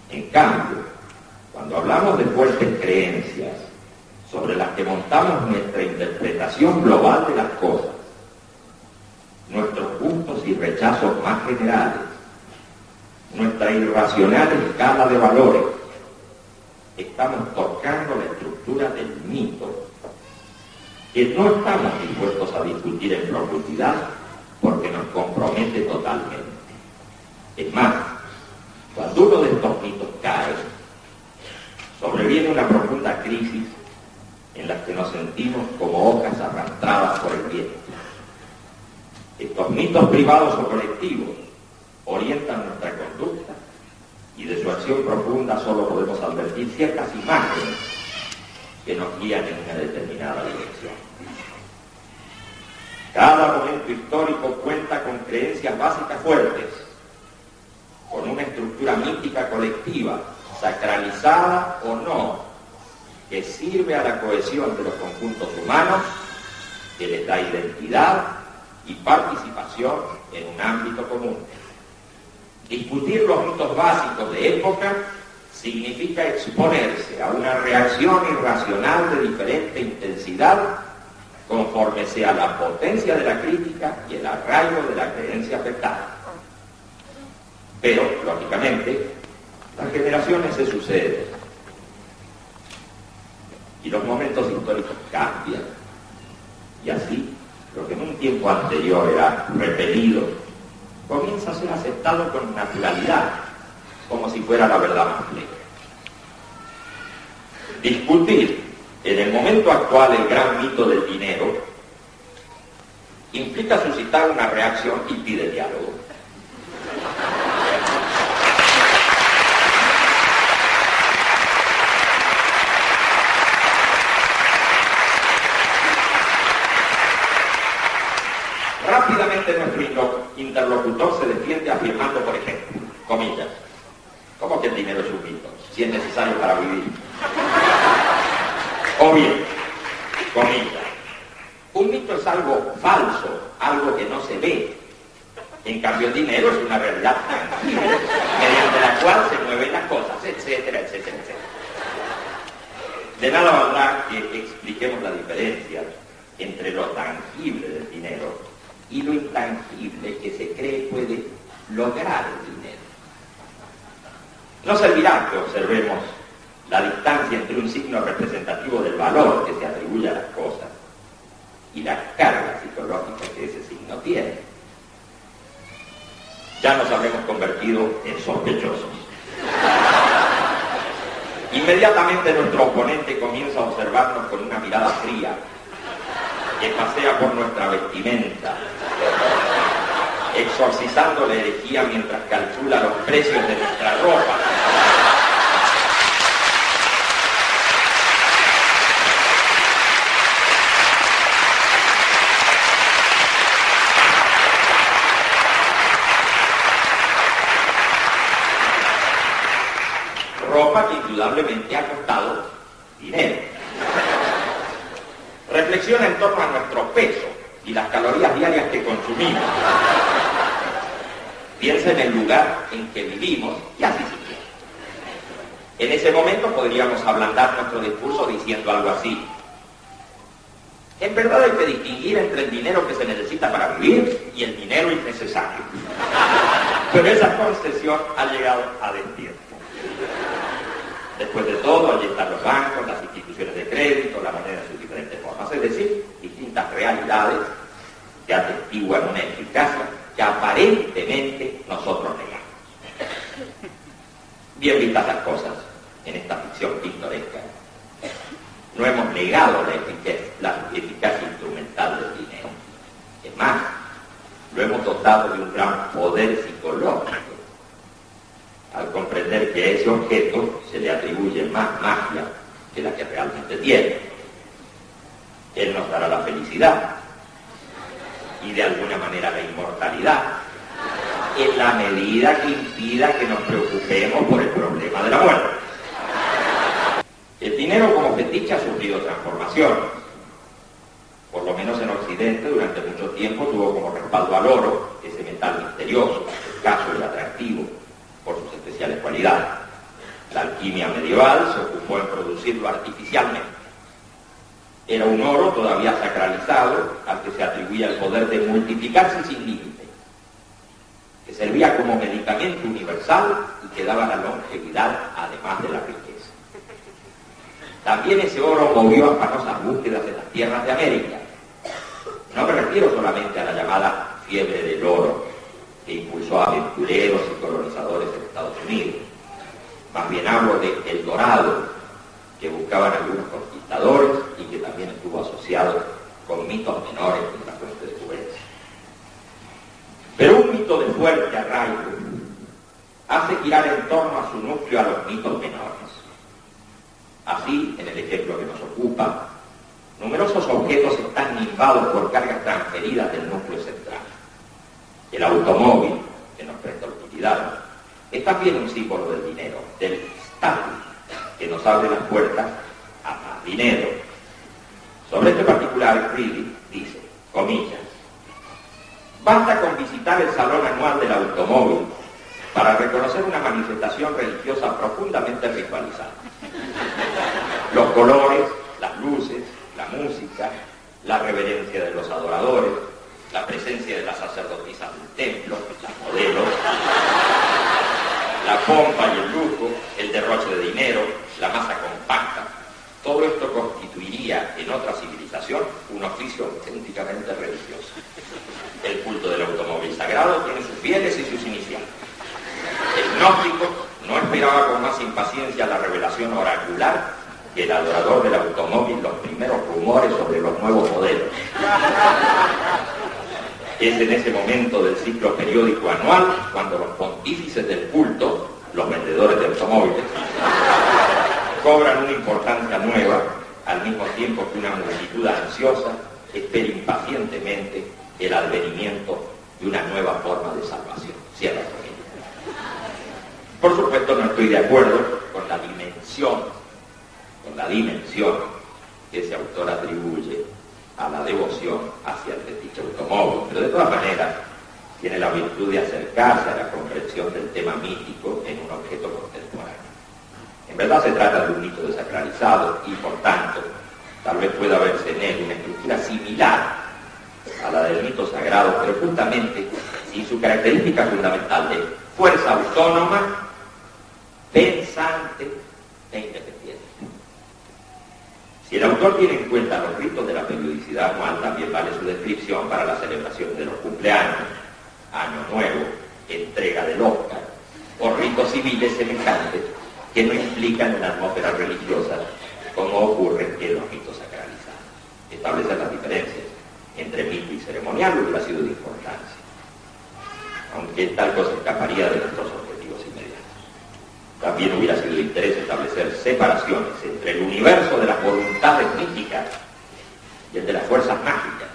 En cambio, cuando hablamos de fuertes creencias sobre las que montamos nuestra interpretación global de las cosas, nuestros gustos y rechazos más generales, nuestra irracional escala de valores, estamos tocando la estructura del mito, que no estamos dispuestos a discutir en profundidad porque nos compromete totalmente. Es más, cuando uno de estos mitos cae, sobreviene una profunda crisis en la que nos sentimos como hojas arrastradas por el viento. Estos mitos privados o colectivos orientan nuestra conducta y de su acción profunda solo podemos advertir ciertas imágenes que nos guían en una determinada dirección. Cada momento histórico cuenta con creencias básicas fuertes, con una estructura mítica colectiva, sacralizada o no, que sirve a la cohesión de los conjuntos humanos, que les da identidad y participación en un ámbito común. Discutir los mitos básicos de época significa exponerse a una reacción irracional de diferente intensidad conforme sea la potencia de la crítica y el arraigo de la creencia afectada. Pero, lógicamente, las generaciones se suceden y los momentos históricos cambian. Y así, lo que en un tiempo anterior era repelido, comienza a ser aceptado con naturalidad, como si fuera la verdad más plena. Discutir en el momento actual el gran mito del dinero implica suscitar una reacción y pide diálogo. Rápidamente nuestro interlocutor se defiende afirmando, por ejemplo, comillas, ¿cómo que el dinero es un mito? Si es necesario para vivir. O bien, comillas, un mito es algo falso, algo que no se ve. En cambio, el dinero es una realidad tangible, mediante la cual se mueven las cosas, etcétera, etcétera, etcétera. De nada valdrá que expliquemos la diferencia entre lo tangible del dinero y lo intangible que se cree puede lograr el dinero. No servirá que observemos la distancia entre un signo representativo del valor que se atribuye a las cosas y la carga psicológica que ese signo tiene. Ya nos habremos convertido en sospechosos. Inmediatamente nuestro oponente comienza a observarnos con una mirada fría que pasea por nuestra vestimenta, exorcizando la herejía mientras calcula los precios de nuestra ropa. Ropa que indudablemente ha costado dinero. Reflexiona en torno a nuestro peso y las calorías diarias que consumimos. Piensa en el lugar en que vivimos y así sigue. En ese momento podríamos ablandar nuestro discurso diciendo algo así. En verdad hay que distinguir entre el dinero que se necesita para vivir y el dinero innecesario. Pero esa concesión ha llegado a destiempo. Después de todo, allí están los bancos, las instituciones de crédito, la moneda en sus diferentes formas, es decir, distintas realidades que atestiguan una eficacia que aparentemente nosotros negamos. Bien vistas las cosas en esta ficción pintoresca, no hemos negado la eficacia instrumental del dinero. Es más, lo hemos dotado de un gran poder psicológico, al comprender que a ese objeto se le atribuye más magia que la que realmente tiene. Él nos dará la felicidad y de alguna manera la inmortalidad, en la medida que impida que nos preocupemos por el problema de la muerte. El dinero como fetiche ha sufrido transformaciones. Por lo menos en Occidente durante mucho tiempo tuvo como respaldo al oro, ese metal misterioso, escaso y atractivo por sus especiales cualidades. La alquimia medieval se ocupó en producirlo artificialmente. Era un oro todavía sacralizado al que se atribuía el poder de multiplicarse sin límite, que servía como medicamento universal y que daba la longevidad además de la riqueza. También ese oro movió afanosas búsquedas en las tierras de América. No me refiero solamente a la llamada fiebre del oro que impulsó a aventureros y colonizadores en Estados Unidos. Más bien hablo de El Dorado, que buscaban algunos conquistadores y que también estuvo asociado con mitos menores en la fuente de Juventus. Pero un mito de fuerte arraigo hace girar en torno a su núcleo a los mitos menores. Así, en el ejemplo que nos ocupa, numerosos objetos están nimbados por cargas transferidas del núcleo central. El automóvil, que nos presta utilidad, es también un símbolo del dinero, del estatus, que nos abre las puertas a más dinero. Sobre este particular, Friedrich dice, comillas, basta con visitar el salón anual del automóvil para reconocer una manifestación religiosa profundamente ritualizada. Los colores, las luces, la música, la reverencia de los adoradores, la presencia de las sacerdotisas del templo, las modelos, la pompa y el lujo, el derroche de dinero, la masa compacta. Todo esto constituiría en otra civilización un oficio auténticamente religioso. El culto del automóvil sagrado tiene sus fieles y sus iniciales. El gnóstico no esperaba con más impaciencia la revelación oracular que el adorador del automóvil los primeros rumores sobre los nuevos modelos. Es en ese momento del ciclo periódico anual cuando los pontífices del culto, los vendedores de automóviles, cobran una importancia nueva al mismo tiempo que una multitud ansiosa espera impacientemente el advenimiento de una nueva forma de salvación. Cierra con ello. Por supuesto no estoy de acuerdo con la dimensión que ese autor atribuye a la devoción hacia el fetiche automóvil, pero de todas maneras tiene la virtud de acercarse a la comprensión del tema mítico en un objeto contemporáneo. En verdad se trata de un mito desacralizado y, por tanto, tal vez pueda verse en él una estructura similar a la del mito sagrado, pero justamente sin su característica fundamental de fuerza autónoma, pensante e independiente. Si el autor tiene en cuenta los ritos de la periodicidad anual, también vale su descripción para la celebración de los cumpleaños, Año Nuevo, entrega del Oscar, o ritos civiles semejantes que no implican una atmósfera religiosa como ocurre en los mitos sacralizados. Establecer las diferencias entre mito y ceremonial hubiera sido de importancia, aunque tal cosa escaparía de nuestros objetivos inmediatos. También hubiera sido de interés establecer separaciones entre el universo de las voluntades míticas y el de las fuerzas mágicas,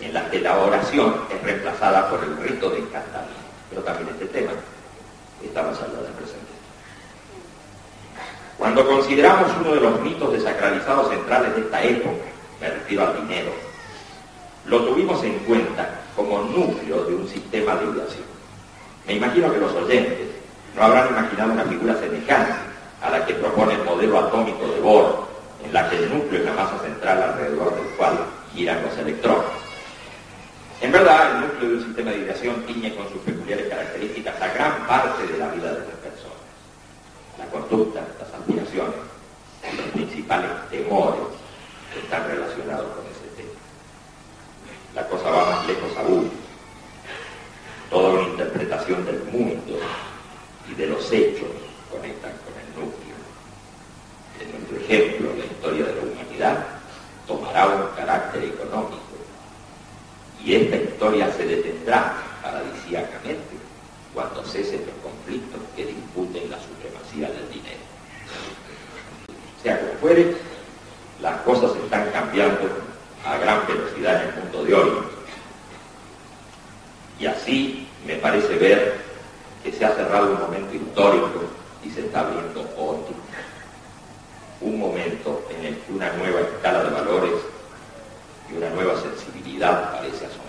en las que la oración es reemplazada por el rito de encantamiento. Pero también este tema está más allá del presente. Cuando consideramos uno de los mitos desacralizados centrales de esta época, me refiero al dinero, lo tuvimos en cuenta como núcleo de un sistema de ideación. Me imagino que los oyentes no habrán imaginado una figura semejante a la que propone el modelo atómico de Bohr, en la que el núcleo es la masa central alrededor del cual giran los electrones. En verdad, el núcleo de un sistema de ideación tiñe con sus peculiares características a gran parte de la vida de las personas. La conducta, las aspiraciones, los principales temores que están relacionados con ese tema. La cosa va más lejos aún. Toda una interpretación del mundo y de los hechos conectan con el núcleo. En nuestro ejemplo, la historia de la humanidad tomará un carácter económico y esta historia se detendrá paradisíacamente cuando cesen los conflictos que disputen la supremacía del dinero. Sea como fuere, las cosas están cambiando a gran velocidad en el mundo de hoy. Y así me parece ver que se ha cerrado un momento histórico y se está abriendo otro. Un momento en el que una nueva escala de valores y una nueva sensibilidad parece asombrosa.